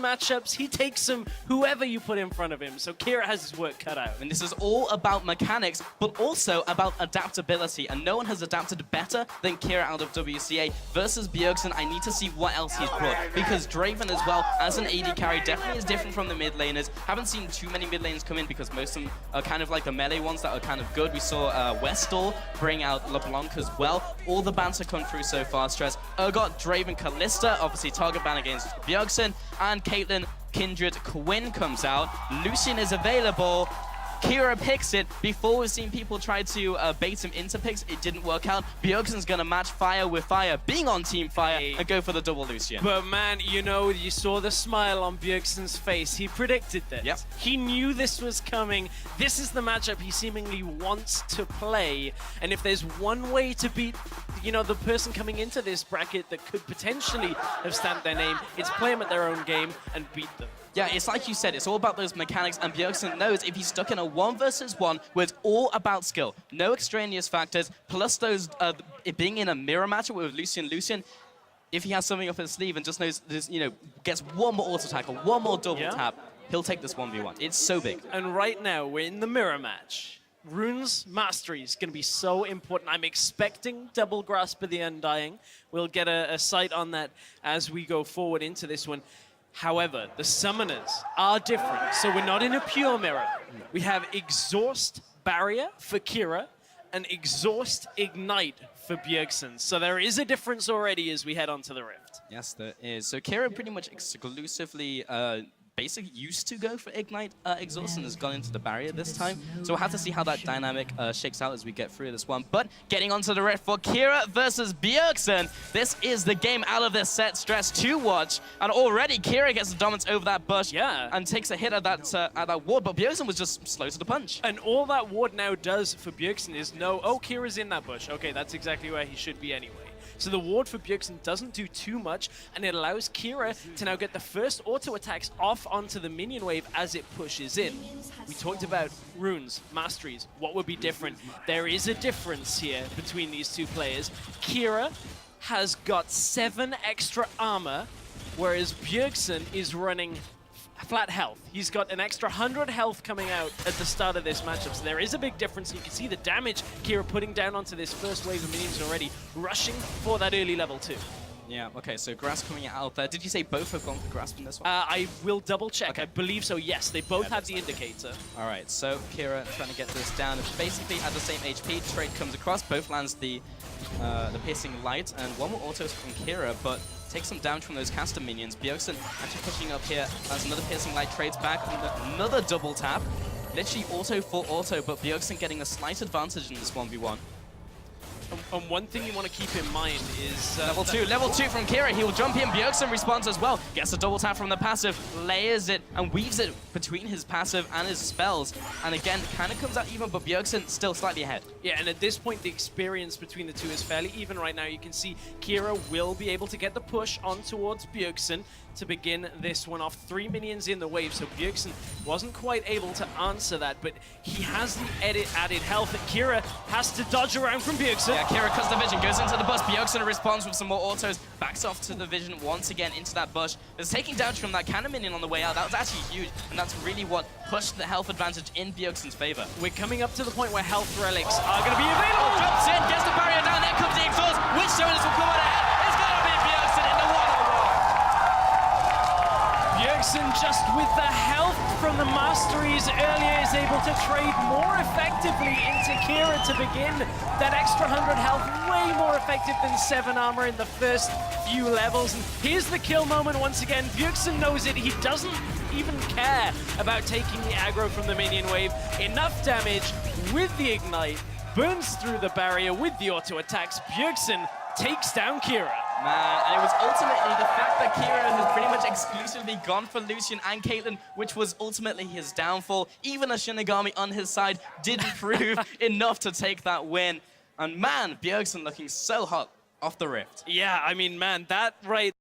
matchups, he takes them whoever you put in front of him. So Kira has his work cut out. And this is all about mechanics, but also about adaptability. And no one has adapted better than Kira out of WCA. Versus Bjergsen, I need to see what else he's brought. Because Draven as well, as an AD carry, definitely is different from the mid laners. Haven't seen too many mid lanes come in because most of them are kind of like the melee ones that are kind of good. We saw Westall bring out LeBlanc as well. All the bans have come through so far. Stress, Urgot, Draven, Kalista, obviously target ban against Bjergsen, and Caitlyn, Kindred, Quinn comes out. Lucian is available. Kira picks it. Before, we've seen people try to bait him into picks. It didn't work out. Bjergsen's going to match fire with fire, being on Team Fire, and go for the double Lucian. But man, you know, you saw the smile on Bjergsen's face. He predicted this. Yep. He knew this was coming. This is the matchup he seemingly wants to play. And if there's one way to beat, you know, the person coming into this bracket that could potentially have stamped their name, it's play them at their own game and beat them. Yeah, it's like you said, it's all about those mechanics, and Bjergsen knows if he's stuck in a 1 versus 1 where it's all about skill, no extraneous factors, plus those it being in a mirror matchup with Lucian, if he has something up his sleeve and just knows this, you know, gets one more auto tackle, one more double tap, he'll take this 1v1. It's so big. And right now, we're in the mirror match. Rune's Mastery is going to be so important. I'm expecting double Grasp of the Undying. We'll get a sight on that as we go forward into this one. However, the summoners are different, so we're not in a pure mirror. We have Exhaust Barrier for Kira and Exhaust Ignite for Bjergsen. So there is a difference already as we head onto the Rift. Yes, there is. So Kira pretty much exclusively basically used to go for Ignite Exhaust and has gone into the barrier this time. So we'll have to see how that dynamic shakes out as we get through this one. But getting onto the Rift for Kira versus Bjergsen. This is the game out of this set. Stress to watch. And already Kira gets the dominance over that bush and takes a hit at that ward. But Bjergsen was just slow to the punch. And all that ward now does for Bjergsen is know, oh, Kira's in that bush. Okay, that's exactly where he should be anyway. So the ward for Bjergsen doesn't do too much, and it allows Kira to now get the first auto attacks off onto the minion wave as it pushes in. We talked about runes, masteries, what would be different. There is a difference here between these two players. Kira has got 7 extra armor, whereas Bjergsen is running flat health. He's got an extra 100 health coming out at the start of this matchup, so there is a big difference. You can see the damage Kira putting down onto this first wave of minions already, rushing for that early level 2. Yeah, okay, so Grasp coming out there. Did you say both have gone for Grasp in this one? I will double check. Okay. I believe so, yes. They both have the fine. Indicator. All right, so Kira trying to get this down. Basically at the same HP, Trade comes across, both lands the Piercing Light, and one more autos from Kira, but takes some damage from those caster minions. Bjergsen actually pushing up here as another Piercing Light trades back, another double tap. Literally auto for auto, but Bjergsen getting a slight advantage in this 1v1. And one thing you want to keep in mind is... level 2 from Kira. He will jump in. Bjergsen responds as well. Gets a double tap from the passive, layers it, and weaves it between his passive and his spells. And again, kind of comes out even, but Bjergsen still slightly ahead. Yeah, and at this point, the experience between the two is fairly even right now. You can see Kira will be able to get the push on towards Bjergsen to begin this one off. 3 minions in the wave, so Bjergsen wasn't quite able to answer that, but he has the added health, and Kira has to dodge around from Bjergsen. Yeah, Kira cuts the vision, goes into the bush. Bjergsen responds with some more autos, backs off to the vision once again into that bush. There's taking damage from that cannon minion on the way out. That was actually huge, and that's really what pushed the health advantage in Bjergsen's favor. We're coming up to the point where health relics are going to be available. Jumps in, gets the barrier down, there comes the exhaust. Which Jonas will come out ahead? It's going to be Bjergsen in the one-on-one. Bjergsen, just with the health from the masteries earlier, is able to trade more effectively into Kira to begin. That extra 100 health, way more effective than 7 armor in the first few levels. And here's the kill moment once again. Bjergsen knows it. He doesn't even care about taking the aggro from the minion wave. Enough damage with the Ignite, burns through the barrier with the auto attacks. Bjergsen takes down Kira. Man, and it was ultimately the fact that Kira has pretty much exclusively gone for Lucian and Caitlyn, which was ultimately his downfall. Even a Shinigami on his side didn't prove enough to take that win. And man, Bjergsen looking so hot off the Rift. Yeah, I mean, man, that right